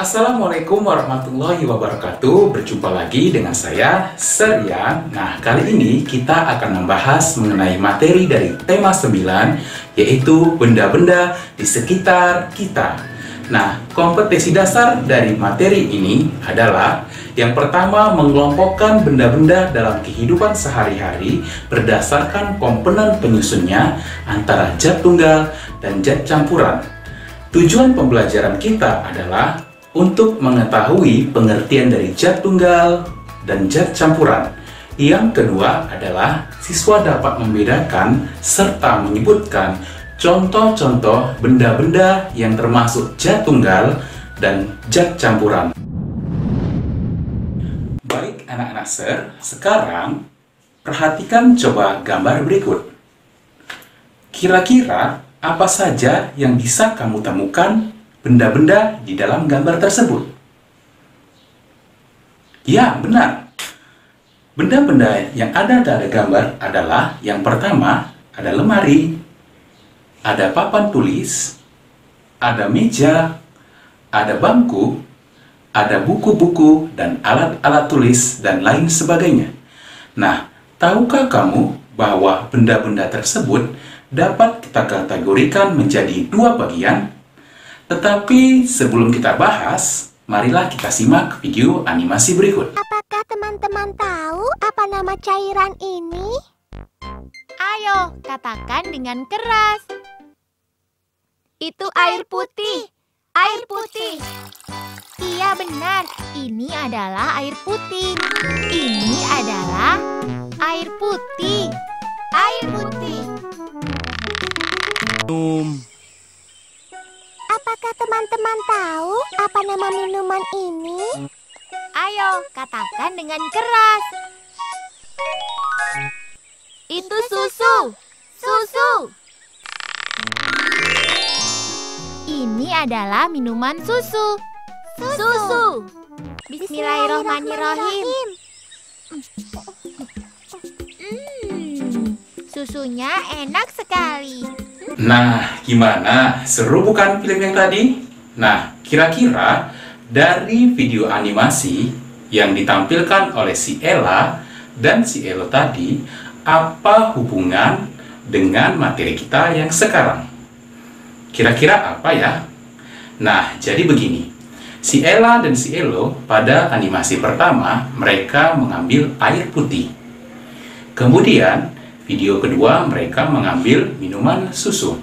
Assalamualaikum warahmatullahi wabarakatuh. Berjumpa lagi dengan saya, Serian. Nah, kali ini kita akan membahas mengenai materi dari tema 9, yaitu benda-benda di sekitar kita. Nah, kompetensi dasar dari materi ini adalah yang pertama, mengelompokkan benda-benda dalam kehidupan sehari-hari berdasarkan komponen penyusunnya antara zat tunggal dan zat campuran. Tujuan pembelajaran kita adalah untuk mengetahui pengertian dari zat tunggal dan zat campuran. Yang kedua adalah siswa dapat membedakan serta menyebutkan contoh-contoh benda-benda yang termasuk zat tunggal dan zat campuran. Baik anak-anak Ser, sekarang perhatikan coba gambar berikut. Kira-kira apa saja yang bisa kamu temukan benda-benda di dalam gambar tersebut? Ya, benar. Benda-benda yang ada pada gambar adalah yang pertama, ada lemari, ada papan tulis, ada meja, ada bangku, ada buku-buku dan alat-alat tulis dan lain sebagainya. Nah, tahukah kamu bahwa benda-benda tersebut dapat kita kategorikan menjadi dua bagian? Tetapi sebelum kita bahas, marilah kita simak video animasi berikut. Apakah teman-teman tahu apa nama cairan ini? Ayo, katakan dengan keras. Itu air putih. Air putih. Iya benar, ini adalah air putih. Ini adalah air putih. Air putih. Apakah teman-teman tahu apa nama minuman ini? Ayo, katakan dengan keras. Itu susu. Susu. Ini adalah minuman susu. Susu. Bismillahirrahmanirrahim. Susunya enak sekali. Nah, gimana? Seru bukan film yang tadi? Nah, kira-kira dari video animasi yang ditampilkan oleh si Ella dan si Elo tadi, apa hubungan dengan materi kita yang sekarang? Kira-kira apa ya? Nah, jadi begini. Si Ella dan si Elo pada animasi pertama, mereka mengambil air putih. Kemudian, video kedua mereka mengambil minuman susu.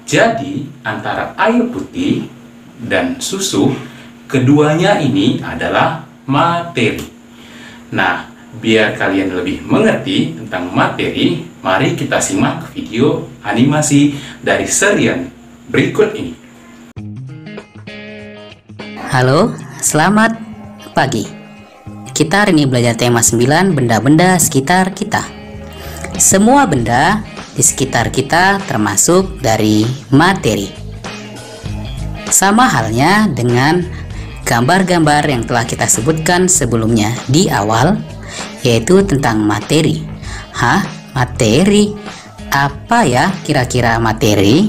Jadi, antara air putih dan susu, keduanya ini adalah materi. Nah, biar kalian lebih mengerti tentang materi, mari kita simak video animasi dari serial berikut ini. Halo, selamat pagi. Kita hari ini belajar tema 9, benda-benda sekitar kita. Semua benda di sekitar kita termasuk dari materi. Sama halnya dengan gambar-gambar yang telah kita sebutkan sebelumnya di awal, yaitu tentang materi. Hah? Materi? Apa ya kira-kira materi?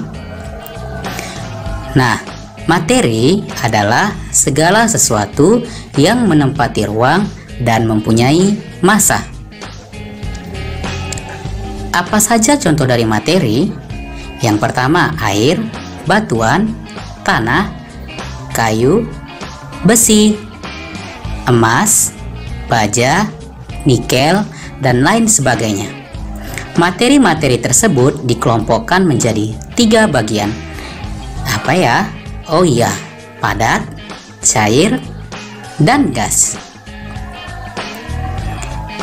Nah, materi adalah segala sesuatu yang menempati ruang dan mempunyai massa. Apa saja contoh dari materi? Yang pertama, air, batuan, tanah, kayu, besi, emas, baja, nikel, dan lain sebagainya. Materi-materi tersebut dikelompokkan menjadi 3 bagian. Apa ya? Oh iya, padat, cair, dan gas.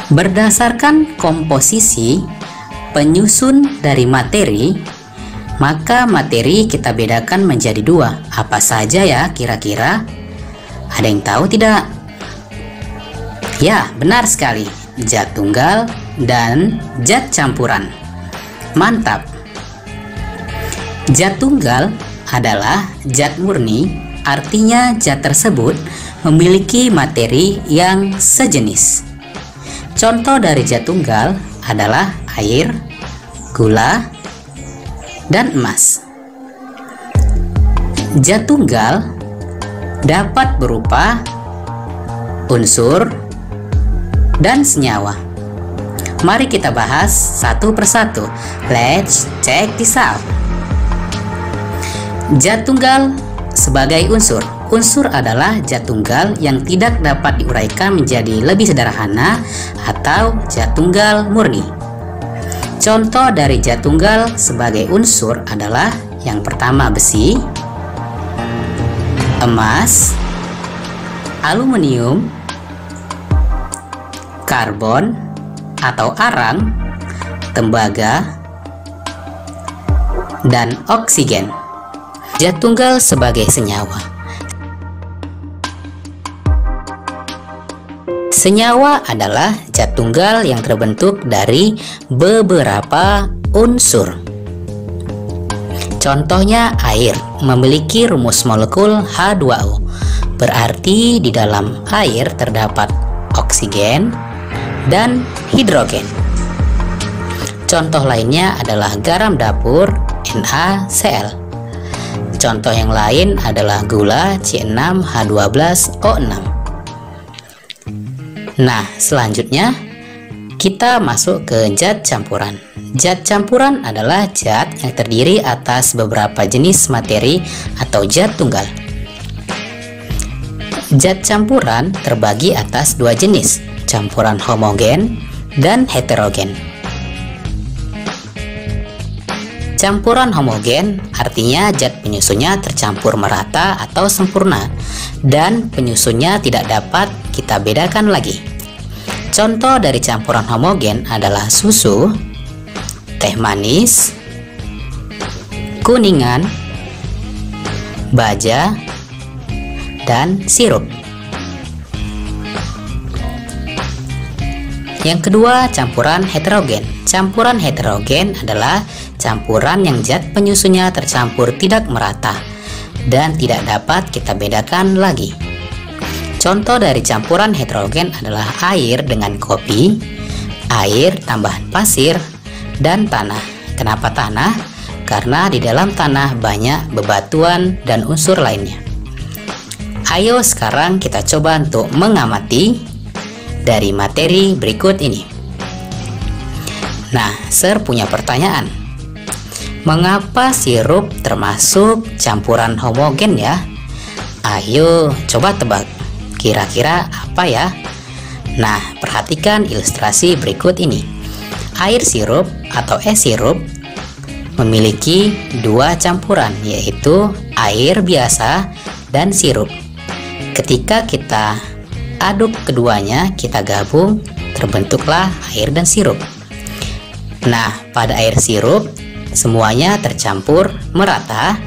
Berdasarkan komposisi penyusun dari materi, maka materi kita bedakan menjadi 2. Apa saja ya kira-kira? Ada yang tahu tidak? Ya, benar sekali. Zat tunggal dan zat campuran. Mantap. Zat tunggal adalah zat murni, artinya zat tersebut memiliki materi yang sejenis. Contoh dari zat tunggal adalah air, gula, dan emas. Zat tunggal dapat berupa unsur dan senyawa. Mari kita bahas satu persatu. Let's check this out. Zat tunggal sebagai unsur. Unsur adalah zat tunggal yang tidak dapat diuraikan menjadi lebih sederhana atau zat tunggal murni. Contoh dari zat tunggal sebagai unsur adalah yang pertama besi, emas, aluminium, karbon atau arang, tembaga, dan oksigen. Zat tunggal sebagai senyawa. Senyawa adalah zat tunggal yang terbentuk dari beberapa unsur. Contohnya air memiliki rumus molekul H2O. Berarti di dalam air terdapat oksigen dan hidrogen. Contoh lainnya adalah garam dapur NaCl. Contoh yang lain adalah gula C6H12O6. Nah, selanjutnya kita masuk ke zat campuran. Zat campuran adalah zat yang terdiri atas beberapa jenis materi atau zat tunggal. Zat campuran terbagi atas dua jenis, campuran homogen dan heterogen. Campuran homogen artinya zat penyusunnya tercampur merata atau sempurna dan penyusunnya tidak dapat kita bedakan lagi. Contoh dari campuran homogen adalah susu, teh manis, kuningan, baja, dan sirup. Yang kedua, campuran heterogen. Campuran heterogen adalah campuran yang zat penyusunnya tercampur tidak merata dan tidak dapat kita bedakan lagi. Contoh dari campuran heterogen adalah air dengan kopi, air tambahan pasir, dan tanah. Kenapa tanah? Karena di dalam tanah banyak bebatuan dan unsur lainnya. Ayo sekarang kita coba untuk mengamati dari materi berikut ini. Nah, Sir punya pertanyaan. Mengapa sirup termasuk campuran homogen ya? Ayo coba tebak. Kira-kira apa ya? Nah, perhatikan ilustrasi berikut ini. Air sirup atau es sirup memiliki dua campuran, yaitu air biasa dan sirup. Ketika kita aduk keduanya, kita gabung, terbentuklah air dan sirup. Nah, pada air sirup semuanya tercampur merata.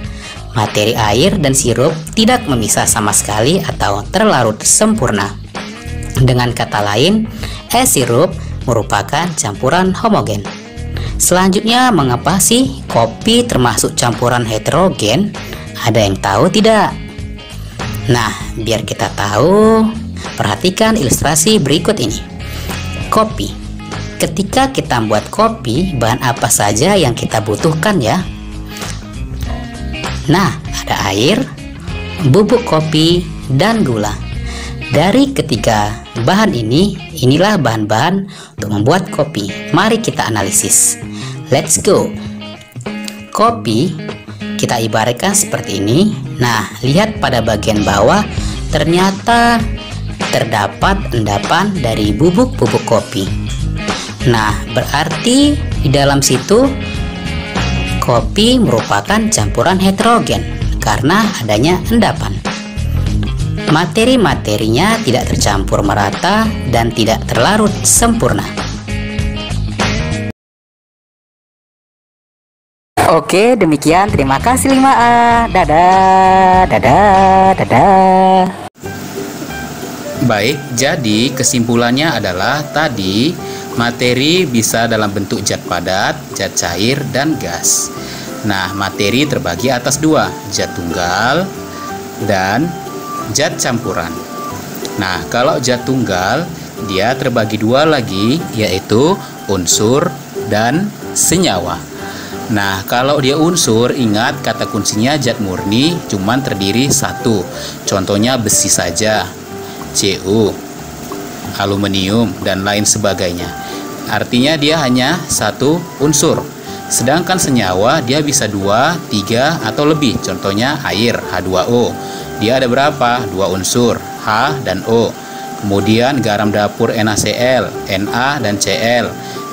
Materi air dan sirup tidak memisah sama sekali atau terlarut sempurna. Dengan kata lain, es sirup merupakan campuran homogen. Selanjutnya, mengapa sih kopi termasuk campuran heterogen? Ada yang tahu tidak? Nah, biar kita tahu, perhatikan ilustrasi berikut ini. Kopi. Ketika kita membuat kopi, bahan apa saja yang kita butuhkan ya? Nah, ada air, bubuk kopi, dan gula. Dari ketiga bahan ini, inilah bahan-bahan untuk membuat kopi. Mari kita analisis. Let's go. Kopi kita ibaratkan seperti ini. Nah, lihat pada bagian bawah, ternyata terdapat endapan dari bubuk-bubuk kopi. Nah, berarti di dalam situ kopi merupakan campuran heterogen karena adanya endapan. Materi-materinya tidak tercampur merata dan tidak terlarut sempurna. Oke, demikian. Terima kasih 5A. Dadah, dadah, dadah. Baik, jadi kesimpulannya adalah tadi materi bisa dalam bentuk zat padat, zat cair, dan gas. Nah, materi terbagi atas dua, zat tunggal dan zat campuran. Nah, kalau zat tunggal, dia terbagi dua lagi, yaitu unsur dan senyawa. Nah, kalau dia unsur, ingat kata kuncinya zat murni cuman terdiri satu. Contohnya besi saja, Cu, aluminium, dan lain sebagainya. Artinya dia hanya satu unsur. Sedangkan senyawa dia bisa 2, 3, atau lebih. Contohnya air, H2O. Dia ada berapa? 2 unsur, H dan O. Kemudian garam dapur NaCl, Na dan Cl.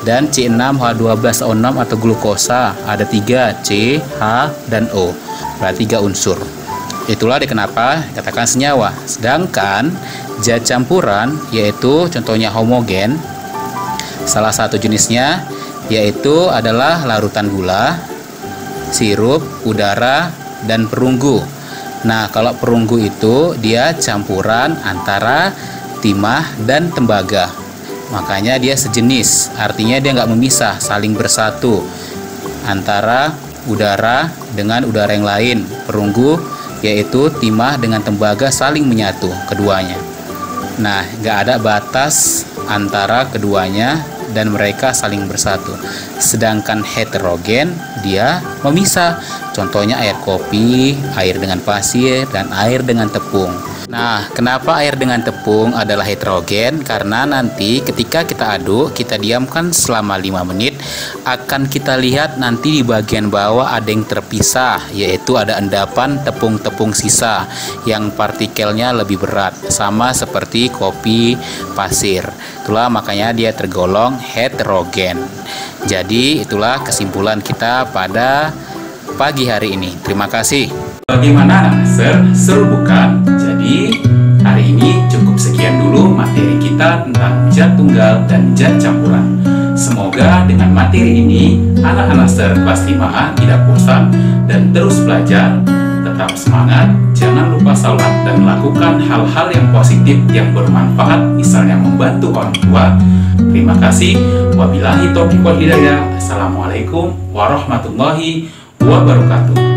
Dan C6H12O6 atau glukosa ada 3, C, H, dan O. Berarti 3 unsur. Itulah kenapa katakan senyawa. Sedangkan zat campuran yaitu contohnya homogen. Salah satu jenisnya yaitu adalah larutan gula, sirup, udara, dan perunggu. Nah, kalau perunggu itu dia campuran antara timah dan tembaga. Makanya dia sejenis, artinya dia nggak memisah, saling bersatu antara udara dengan udara yang lain. Perunggu yaitu timah dengan tembaga saling menyatu keduanya. Nah, nggak ada batas antara keduanya dan mereka saling bersatu. Sedangkan heterogen dia memisah. Contohnya air kopi, air dengan pasir, dan air dengan tepung. Nah, kenapa air dengan tepung adalah heterogen? Karena nanti ketika kita aduk, kita diamkan selama 5 menit, akan kita lihat nanti di bagian bawah ada yang terpisah, yaitu ada endapan tepung-tepung sisa yang partikelnya lebih berat, sama seperti kopi, pasir. Itulah makanya dia tergolong heterogen. Jadi itulah kesimpulan kita pada pagi hari ini. Terima kasih. Bagaimana anak master? Seru bukan? Jadi hari ini cukup sekian dulu materi kita tentang zat tunggal dan zat campuran. Semoga dengan materi ini anak-anak master kelas 5A tidak bosan dan terus belajar. Tetap semangat, jangan lupa sholat dan melakukan hal-hal yang positif yang bermanfaat, misalnya membantu orang tua. Terima kasih. Wabillahi taufiq wal hidayah. Assalamualaikum warahmatullahi wabarakatuh.